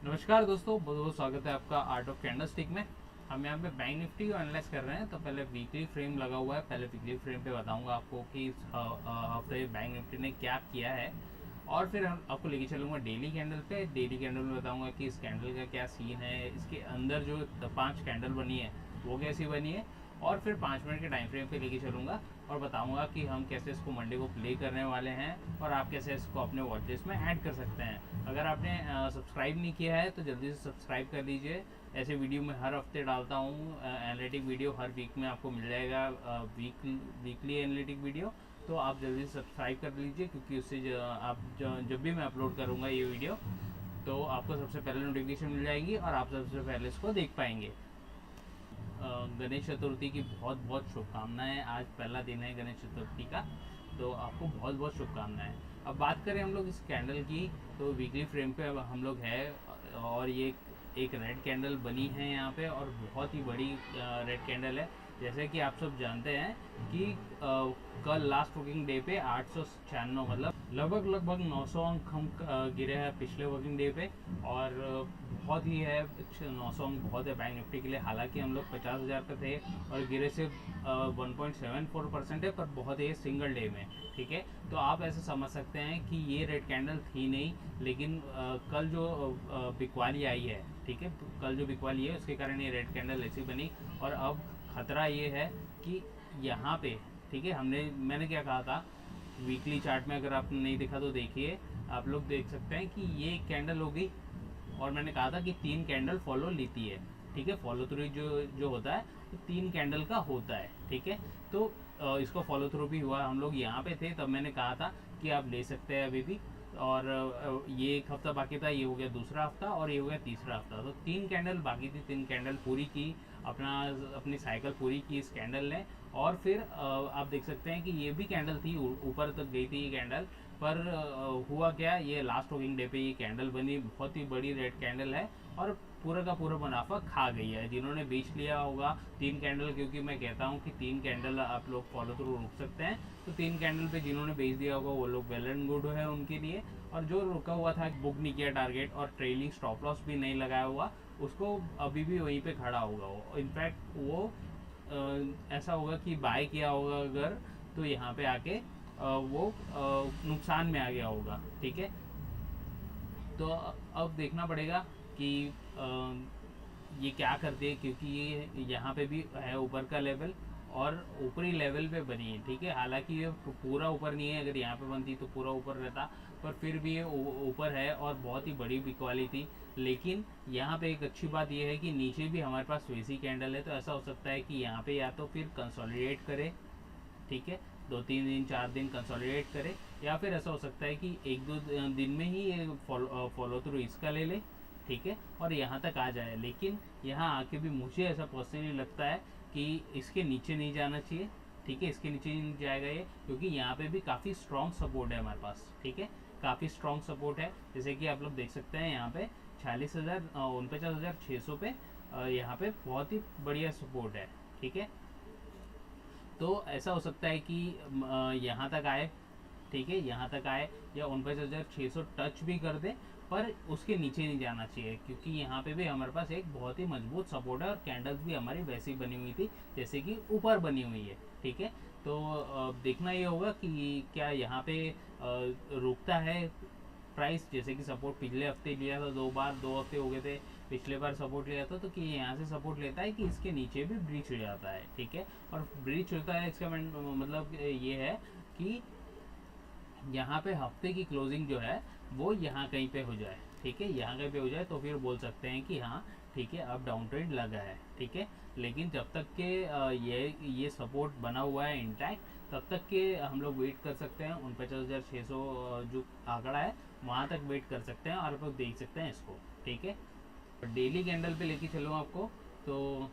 नमस्कार दोस्तों, बहुत बहुत स्वागत है आपका आर्ट ऑफ कैंडलस्टिक में। हम यहाँ पे बैंक निफ्टी को एनालाइज कर रहे हैं। तो पहले वीकली फ्रेम लगा हुआ है। पहले वीकली फ्रेम पे बताऊंगा आपको कि इस हफ्ते बैंक निफ्टी ने क्या किया है, और फिर हम आपको लेके चलूंगा डेली कैंडल पे। डेली कैंडल में बताऊंगा कि इस कैंडल का क्या सीन है, इसके अंदर जो 5 कैंडल बनी है वो कैसी बनी है, और फिर 5 मिनट के टाइम फ्रेम पे लेके चलूंगा और बताऊंगा कि हम कैसे इसको मंडे को प्ले करने वाले हैं और आप कैसे इसको अपने वॉच लिस्ट में ऐड कर सकते हैं। अगर आपने सब्सक्राइब नहीं किया है तो जल्दी से सब्सक्राइब कर लीजिए। ऐसे वीडियो मैं हर हफ्ते डालता हूँ। एनालिटिक वीडियो हर वीक में आपको मिल जाएगा, वीकली एनालिटिक वीडियो। तो आप जल्दी से सब्सक्राइब कर लीजिए, क्योंकि उससे जब भी मैं अपलोड करूँगा ये वीडियो तो आपको सबसे पहले नोटिफिकेशन मिल जाएगी और आप सबसे पहले इसको देख पाएंगे। गणेश चतुर्थी की बहुत बहुत शुभकामनाएं। आज पहला दिन है गणेश चतुर्थी का, तो आपको बहुत बहुत शुभकामनाएं। अब बात करें हम लोग इस कैंडल की, तो वीकली फ्रेम पे अब हम लोग है, और ये एक रेड कैंडल बनी है यहाँ पे, और बहुत ही बड़ी रेड कैंडल है। जैसे कि आप सब जानते हैं कि कल लास्ट वर्किंग डे पे 896, मतलब लगभग 900 अंक हम गिरे हैं पिछले वर्किंग डे पे। और बहुत ही है, 900 अंक बहुत है बैंक निफ्टी के लिए। हालांकि हम लोग 50,000 पे थे और गिरे सिर्फ 1.74% है, पर बहुत है सिंगल डे में। ठीक है, तो आप ऐसे समझ सकते हैं कि ये रेड कैंडल थी नहीं, लेकिन कल जो बिकवाली आई है, ठीक है, कल जो बिकवाली है उसके कारण ये रेड कैंडल ऐसी बनी। और अब खतरा ये है कि यहाँ पे, ठीक है, मैंने क्या कहा था वीकली चार्ट में, अगर आपने नहीं देखा तो देखिए। आप लोग देख सकते हैं कि ये कैंडल हो गई, और मैंने कहा था कि 3 कैंडल फॉलो लेती है। ठीक है, फॉलो थ्रू जो जो होता है तो 3 कैंडल का होता है। ठीक है, तो इसको फॉलो थ्रू भी हुआ। हम लोग यहाँ पे थे तब मैंने कहा था कि आप ले सकते हैं अभी भी। और ये एक हफ्ता बाकी था, ये हो गया दूसरा हफ्ता और ये हो गया तीसरा हफ्ता। तो 3 कैंडल बाकी थी, 3 कैंडल पूरी की, अपनी साइकिल पूरी की इस कैंडल ने। और फिर आप देख सकते हैं कि ये भी कैंडल थी, ऊपर तक गई थी ये कैंडल। पर हुआ क्या, ये लास्ट वर्किंग डे पे ये कैंडल बनी, बहुत ही बड़ी रेड कैंडल है, और पूरा का पूरा मुनाफा खा गई है जिन्होंने बेच लिया होगा 3 कैंडल। क्योंकि मैं कहता हूँ कि 3 कैंडल आप लोग फॉलो थ्रू रुक सकते हैं, तो 3 कैंडल पे जिन्होंने बेच दिया होगा वो लोग वेल एंड गुड है उनके लिए। और जो रुका हुआ था, बुक नहीं किया टारगेट और ट्रेलिंग स्टॉप लॉस भी नहीं लगाया हुआ, उसको अभी भी वहीं पे खड़ा होगा वो। इनफैक्ट वो ऐसा होगा कि बाय किया होगा अगर, तो यहाँ पे आके वो नुकसान में आ गया होगा। ठीक है, तो अब देखना पड़ेगा कि ये क्या करते हैं, क्योंकि ये यहाँ पे भी है ऊपर का लेवल, और ऊपरी लेवल पे बनी है। ठीक है, हालांकि ये पूरा ऊपर नहीं है, अगर यहाँ पे बनती तो पूरा ऊपर रहता, पर फिर भी ये ऊपर है और बहुत ही बड़ी बिक वाली थी। लेकिन यहाँ पे एक अच्छी बात यह है कि नीचे भी हमारे पास वैसी कैंडल है, तो ऐसा हो सकता है कि यहाँ पे या तो फिर कंसोलिडेट करे, ठीक है, 2-3 दिन 4 दिन कंसोलिडेट करे, या फिर ऐसा हो सकता है कि 1-2 दिन में ही ये फॉलो थ्रू इसका ले ले, ठीक है, और यहाँ तक आ जाए। लेकिन यहाँ आके भी मुझे ऐसा पर्सनली लगता है कि इसके नीचे नहीं जाना चाहिए। ठीक है, इसके नीचे नहीं जाएगा ये, क्योंकि यहाँ पे भी काफ़ी स्ट्रॉन्ग सपोर्ट है हमारे पास। ठीक है, काफ़ी स्ट्रॉन्ग सपोर्ट है, जैसे कि आप लोग देख सकते हैं यहाँ पे 49,49,600 पे यहाँ पे बहुत ही बढ़िया सपोर्ट है। ठीक है, तो ऐसा हो सकता है कि यहाँ तक आए, ठीक है, यहाँ तक आए या 49,600 टच भी कर दे, पर उसके नीचे नहीं जाना चाहिए, क्योंकि यहाँ पे भी हमारे पास एक बहुत ही मजबूत सपोर्ट है और कैंडल्स भी हमारी वैसी बनी हुई थी जैसे कि ऊपर बनी हुई है। ठीक है, तो देखना ये होगा कि क्या यहाँ पे रुकता है प्राइस, जैसे कि सपोर्ट पिछले हफ्ते लिया था 2 बार, 2 हफ्ते हो गए थे पिछले बार सपोर्ट लिया था, तो कि यहाँ से सपोर्ट लेता है कि इसके नीचे भी ब्रीच हो जाता है। ठीक है, और ब्रीच होता है इसका मतलब ये है कि यहाँ पे हफ्ते की क्लोजिंग जो है वो यहाँ कहीं पे हो जाए। ठीक है, यहाँ कहीं पे हो जाए तो फिर बोल सकते हैं कि हाँ ठीक है, अब डाउन ट्रेंड लगा है। ठीक है, लेकिन जब तक के ये सपोर्ट बना हुआ है इंटैक्ट, तब तक के हम लोग वेट कर सकते हैं। 49,600 जो आंकड़ा है वहाँ तक वेट कर सकते हैं, और आप लोग देख सकते हैं इसको। ठीक है, डेली कैंडल पे लेके चलो आपको, तो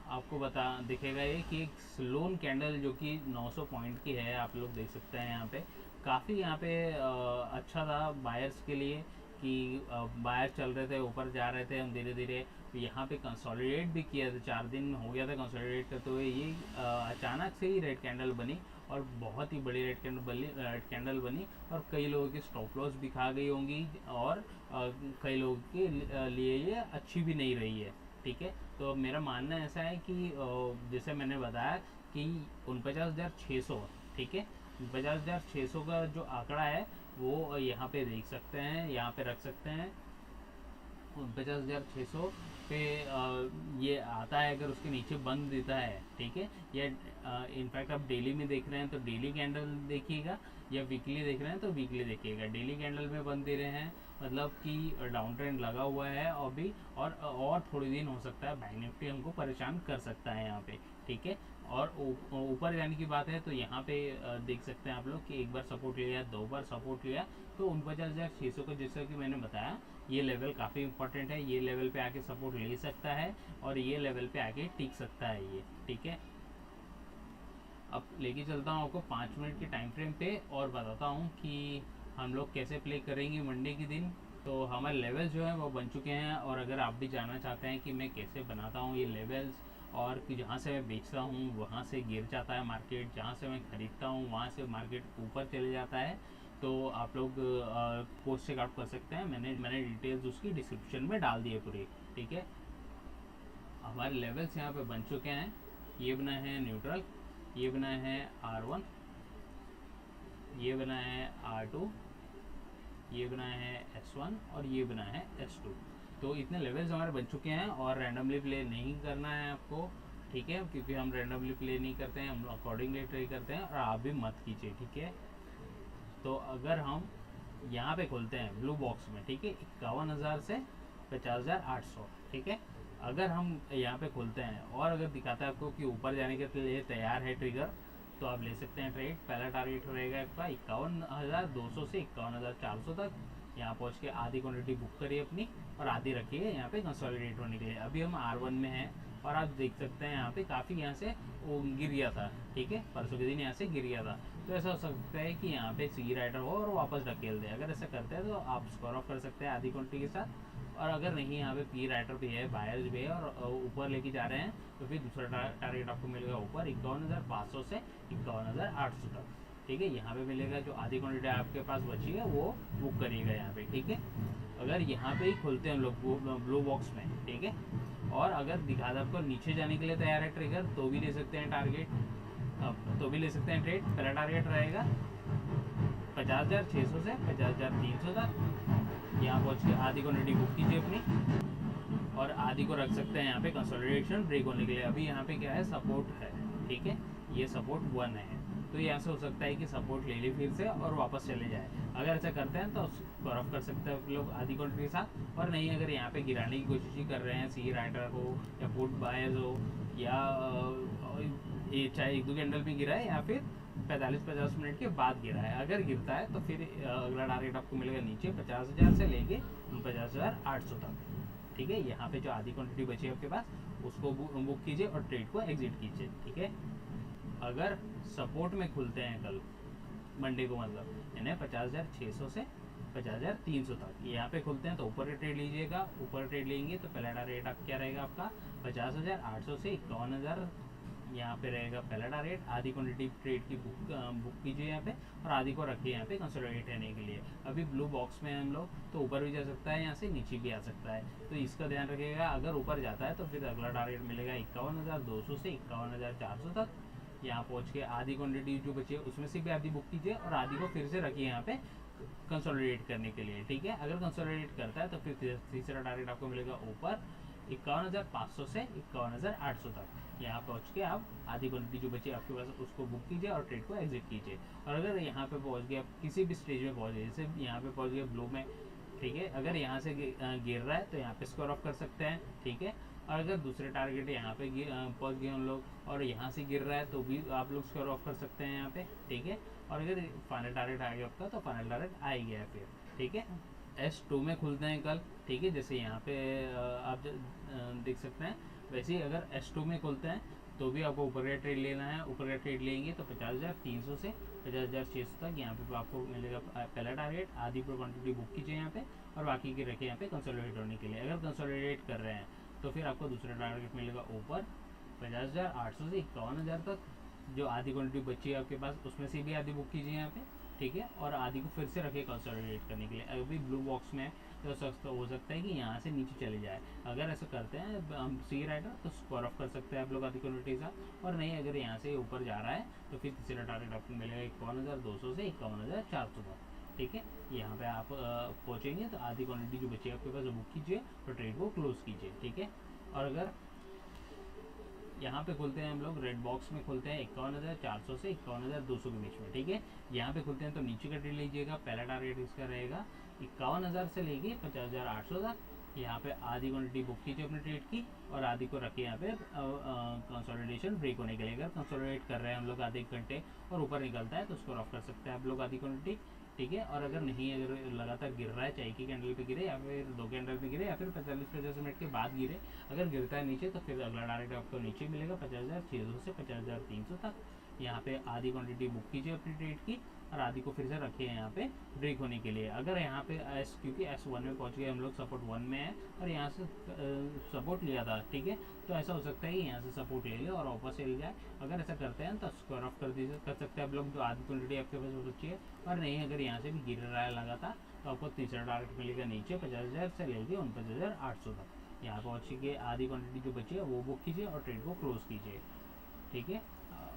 आपको बता दिखेगा ये कि एक स्लोन कैंडल जो कि 900 पॉइंट की है, आप लोग देख सकते हैं यहाँ पे। काफ़ी यहाँ पे अच्छा था बायर्स के लिए कि बाहर चल रहे थे, ऊपर जा रहे थे हम धीरे धीरे, तो यहाँ पे कंसोलिडेट भी किया था, 4 दिन हो गया था कंसोलिडेट करते हुए। ये अचानक से ही रेड कैंडल बनी और बहुत ही बड़ी रेड कैंडल बनी और कई लोगों की स्टॉप लॉस भी खा गई होंगी और कई लोगों के लिए ये अच्छी भी नहीं रही है। ठीक है, तो मेरा मानना ऐसा है कि जैसे मैंने बताया कि 49,600, ठीक है, 49,600 का जो आंकड़ा है वो यहाँ पे देख सकते हैं, यहाँ पे रख सकते हैं 49,600 पे ये आता है। अगर उसके नीचे बंद देता है, ठीक है, या इनफैक्ट आप डेली में देख रहे हैं तो डेली कैंडल देखिएगा, या वीकली देख रहे हैं तो वीकली देखिएगा। डेली कैंडल में बंद दे रहे हैं मतलब कि डाउन ट्रेंड लगा हुआ है अभी, और थोड़ी दिन हो सकता है बैंक निफ्टी हमको परेशान कर सकता है यहाँ पे। ठीक है, और ऊपर जाने की बात है तो यहाँ पे देख सकते हैं आप लोग कि एक बार सपोर्ट लिया, 2 बार सपोर्ट लिया, तो 49,600 का जैसा कि मैंने बताया ये लेवल काफ़ी इंपॉर्टेंट है। ये लेवल पे आके सपोर्ट ले सकता है और ये लेवल पे आके टिक सकता है ये। ठीक है, अब लेके चलता हूँ आपको 5 मिनट के टाइम फ्रेम पे और बताता हूँ कि हम लोग कैसे प्ले करेंगे मंडे के दिन। तो हमारे लेवल्स जो हैं वो बन चुके हैं, और अगर आप भी जानना चाहते हैं कि मैं कैसे बनाता हूँ ये लेवल्स, और कि जहाँ से मैं बेचता हूँ वहाँ से गिर जाता है मार्केट, जहाँ से मैं ख़रीदता हूँ वहाँ से मार्केट ऊपर चले जाता है, तो आप लोग पोस्ट चेकआउट कर सकते हैं। मैंने डिटेल्स उसकी डिस्क्रिप्शन में डाल दी है पूरी। ठीक है, हमारे लेवल्स यहाँ पे बन चुके हैं। ये बना है न्यूट्रल, ये बना है R1, ये बना है R2, ये बना है S1 और ये बना है S2। तो इतने लेवल्स हमारे बन चुके हैं और रैंडमली प्ले नहीं करना है आपको। ठीक है, क्योंकि हम रैंडमली प्ले नहीं करते हैं, हम अकॉर्डिंगली ट्रे करते हैं, और आप भी मत कीजिए। ठीक है, तो अगर हम यहाँ पे खोलते हैं ब्लू बॉक्स में, ठीक है, 51,000 से 50,800, ठीक है, अगर हम यहाँ पे खोलते हैं और अगर दिखाता है आपको कि ऊपर जाने के लिए तैयार है ट्रिगर, तो आप ले सकते हैं ट्रेड। पहला टारगेट रहेगा आपका 51,200 से 51,400 तक। यहाँ पहुँच के आधी क्वांटिटी बुक करिए अपनी और आधी रखिए यहाँ पे कंसोलिडेट होने के लिए। अभी हम R1 में हैं और आप देख सकते हैं यहाँ पे काफ़ी यहाँ से वो गिर गया था। ठीक है, परसों के दिन यहाँ से गिर गया था, तो ऐसा हो सकता है कि यहाँ पे सी राइडर हो और वापस ढकेल दे। अगर ऐसा करते हैं तो आप स्कोर ऑफ कर सकते हैं आधी क्वांटिटी के साथ, और अगर नहीं यहाँ पे पी राइटर भी है, बायर्स भी है और ऊपर लेके जा रहे हैं, तो फिर दूसरा टारगेट आपको मिलेगा ऊपर 51,500 से 51,800 तक। ठीक है, यहाँ पे मिलेगा जो आधी क्वांटिटी आपके पास बची है वो बुक करिएगा यहाँ पे। ठीक है, अगर यहाँ पे ही खोलते हैं हम लोग ब्लू बॉक्स में, ठीक है, और अगर दिखा दे आपको नीचे जाने के लिए तैयार है ट्रिगर, तो भी ले सकते हैं टारगेट, तो भी ले सकते हैं ट्रेड। पहला टारगेट रहेगा 50,600 से 50,300 तक। यहाँ पहुँच के आधी क्वांटिटी बुक कीजिए अपनी और आधी को रख सकते हैं यहाँ पे कंसोलिडेशन ब्रेक होने के लिए। अभी यहाँ पे क्या है, सपोर्ट है। ठीक है, ये सपोर्ट 1 है, तो यहाँ से हो सकता है कि सपोर्ट ले ले फिर से और वापस चले जाए। अगर ऐसा करते हैं तो स्कोर ऑफ कर सकते हैं लोग आधी क्वांटिटी के साथ, और नहीं अगर यहाँ पे गिराने की कोशिश ही कर रहे हैं, सी राइडर हो या पुट बायर्स हो, या ये चाहे 1-2 कैंडल भी गिरा है या फिर 45-50 मिनट के बाद गिरा है, अगर गिरता है तो फिर अगला टारगेट आपको मिलेगा नीचे 50,000 से लेके 50,800 तक। ठीक है, यहाँ पे जो आधी क्वांटिटी बची है आपके पास उसको बुक कीजिए और ट्रेड को एग्जिट कीजिए। ठीक है, अगर सपोर्ट में खुलते हैं कल मंडे को, मतलब यानी 50,600 से 50,300 तक यहाँ पे खुलते हैं, तो ऊपर का ट्रेड लीजिएगा। ऊपर ट्रेड लेंगे तो पहला टारगेट आप क्या रहेगा आपका 50,800 से 51,000 यहाँ पे रहेगा पहला टारगेट। आधी क्वांटिटी ट्रेड की बुक कीजिए यहाँ पे और आधी को रखिए यहाँ पे कंसोलिडेट रहने के लिए। अभी ब्लू बॉक्स में हम लोग, तो ऊपर भी जा सकता है, यहाँ से नीचे भी आ सकता है, तो इसका ध्यान रखिएगा। अगर ऊपर जाता है तो फिर अगला टारगेट मिलेगा 51,200 से 51,400 तक। यहाँ पहुँच के आधी क्वांटिटी जो बची है उसमें से भी आधी बुक कीजिए और आधी को फिर से रखिए यहाँ पे कंसोलिडेट करने के लिए। ठीक है, अगर कंसोलिडेट करता है तो फिर तीसरा टारगेट आपको मिलेगा ऊपर 51,500 से 51,800 तक। यहाँ पहुँच के आप आधी क्वांटिटी जो बची आपके पास उसको बुक कीजिए और ट्रेड को एग्जिट कीजिए। और अगर यहाँ पे पहुँच गया, किसी भी स्टेज में पहुँच गए, जैसे यहाँ पे पहुँच गया ब्लू में, ठीक है, अगर यहाँ से गिर रहा है तो यहाँ पे स्कोर ऑफ कर सकते हैं। ठीक है, और अगर दूसरे टारगेट यहाँ पे पहुँच गए हम लोग और यहाँ से गिर रहा है तो भी आप लोग स्कोर ऑफ कर सकते हैं यहाँ पे। ठीक है, और अगर फाइनल टारगेट आ गया आपका तो फाइनल टारगेट आ ही गया फिर। ठीक है, S2 में खुलते हैं कल। ठीक है, जैसे यहाँ पे आप देख सकते हैं, वैसे ही अगर S2 में खुलते हैं तो भी आपको ऊपर का ट्रेड लेना है। ऊपर का ट्रेड लेंगे तो 50,300 से 50,600 तक यहाँ पे आपको मिलेगा पहला टारगेट। आधी पर क्वान्टिटी बुक कीजिए यहाँ पे और बाकी के रखे यहाँ पे कंसोलिडेट होने के लिए। अगर कंसोलिडेट कर रहे हैं तो फिर आपको दूसरा टारगेट मिलेगा ऊपर 50,800 से 51,000 तक। जो आधी क्वान्टिटी बची है आपके पास उसमें से भी आधी बुक कीजिए यहाँ पे, ठीक है, और आधी को फिर से रखिए कंसोलिडेट करने के लिए। अभी ब्लू बॉक्स में तो हो सकता है कि यहाँ से नीचे चले जाए। अगर ऐसा करते हैं हम सी राइडर तो स्कोर ऑफ कर सकते हैं आप लोग आधी क्वान्टिटी का, और नहीं अगर यहाँ से ऊपर जा रहा है तो फिर तीसरा टारगेट आपको मिलेगा 51,200 से 51,400 तक, ठीक है। यहाँ पे आप पहुँचेंगे तो आधी क्वान्टिटी जो बची है आपके पास बुक कीजिए और ट्रेड को क्लोज कीजिए, ठीक है। और अगर यहाँ पे खुलते हैं हम लोग रेड बॉक्स में खुलते हैं 51,400 से 51,200 के बीच में, ठीक है। यहाँ पे खुलते हैं तो नीचे का ट्रेड लीजिएगा। पहला टारगेट इसका रहेगा 51,000 से लेके 50,800 तक। यहाँ पे आधी क्वान्टिटी बुक कीजिए अपने ट्रेड की और आधी को रखिए यहाँ पे कंसोलिडेशन ब्रेक होने के लिए। अगर कंसोलिडेट कर रहे हैं हम लोग आधे घंटे और ऊपर निकलता है तो उसको ऑफ कर सकते हैं आप लोग आधी क्वान्टिटी, ठीक है। और अगर नहीं, अगर लगातार गिर रहा है, चाय की कैंडल पे गिरे या फिर 2 कैंडल पे गिरे या फिर 45-50 मिनट के बाद गिरे, अगर गिरता है नीचे तो फिर अगला टारगेट आपको नीचे मिलेगा 50,600 से 50,300 तक। यहाँ पे आधी क्वांटिटी बुक कीजिए अपनी ट्रेड की और आधी को फिर से रखिए यहाँ पे ब्रेक होने के लिए। अगर यहाँ पे क्योंकि S1 में पहुँच गए हम लोग, सपोर्ट 1 में है और यहाँ से सपोर्ट लिया था, ठीक है, तो ऐसा हो सकता है कि यहाँ से सपोर्ट ले ले और वापस चल जाए। अगर ऐसा करते हैं तो स्क्वायर ऑफ कर सकते हैं आप लोग, जो आधी क्वान्टिटी आपके पास हो सकती है। और नहीं, अगर यहाँ से भी गिर रहा है लगातार तो आपको तीसरा टारगेट मिलेगा नीचे 50,000 से लेके 49,800 तक। यहाँ पहुँच के आधी क्वान्टिटी जो बची है वो बुक कीजिए और ट्रेड को क्लोज कीजिए, ठीक है।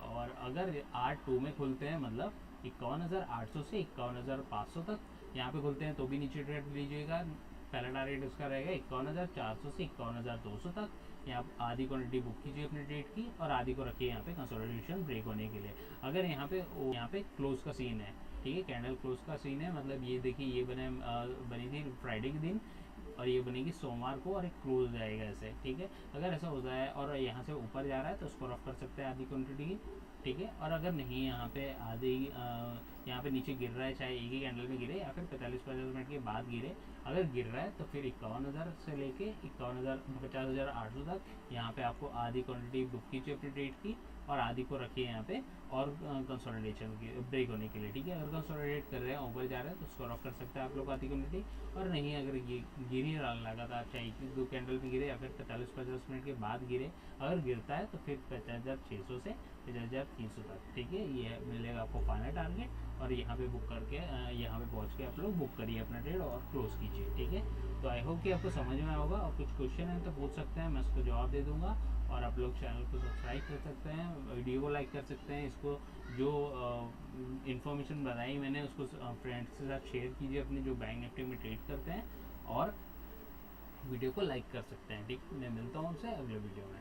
और अगर R2 में खुलते हैं मतलब 51,800 से 51,500 तक यहाँ पे खुलते हैं तो भी नीचे ट्रेड लीजिएगा। पहला टारगेट उसका रहेगा 51,400 से 51,200 तक। यहाँ आधी क्वांटिटी बुक कीजिए अपने ट्रेड की और आधी को रखिए यहाँ पे कंसोलिडेशन ब्रेक होने के लिए। अगर यहाँ पे क्लोज का सीन है, ठीक है, कैंडल क्लोज का सीन है, मतलब ये देखिए ये बनी थी फ्राइडे के दिन और ये बनेगी सोमवार को और एक क्लोज जाएगा ऐसे, ठीक है। अगर ऐसा होता है और यहाँ से ऊपर जा रहा है तो उसको रफ कर सकते हैं आधी क्वांटिटी की, ठीक है। और अगर नहीं, यहाँ पे आधे यहाँ पे नीचे गिर रहा है, चाहे एक ही कैंडल में गिरे या फिर 45-50 मिनट के बाद गिरे, अगर गिर रहा है तो फिर 51,000 से लेके 50,800 तक यहाँ पे आपको आधी क्वांटिटी बुक कीजिए अपनी ट्रेड की और आधी को रखिए यहाँ पे और कंसोलिडेशन की ब्रेक होने के लिए, ठीक है। अगर कंसोलिडेट कर रहे हैं ऊपर जा रहे हैं तो उसको ऑफ कर सकते हैं आप लोग आधी क्वांटिटी। और नहीं, अगर ये गिर ही लगातार, चाहे 2 कैंडल में गिरे या फिर 45-50 मिनट के बाद गिरे, अगर गिरता है तो फिर 50,600 से 50,300 तक, ठीक है। ये मिलेगा आपको फाइनल टारगेट और यहाँ पे बुक करके यहाँ पे पहुँच के आप लोग बुक करिए अपना ट्रेड और क्लोज कीजिए, ठीक है। तो आई होप कि आपको समझ में होगा और कुछ क्वेश्चन है तो पूछ सकते हैं, मैं उसको जवाब दे दूँगा। और आप लोग चैनल को सब्सक्राइब कर सकते हैं, वीडियो को लाइक कर सकते हैं, इसको जो इन्फॉर्मेशन बताई मैंने उसको फ्रेंड्स के साथ शेयर कीजिए अपने जो बैंक निफ्टी में ट्रेड करते हैं, और वीडियो को लाइक कर सकते हैं, ठीक। मैं मिलता हूँ उनसे अगले वीडियो में।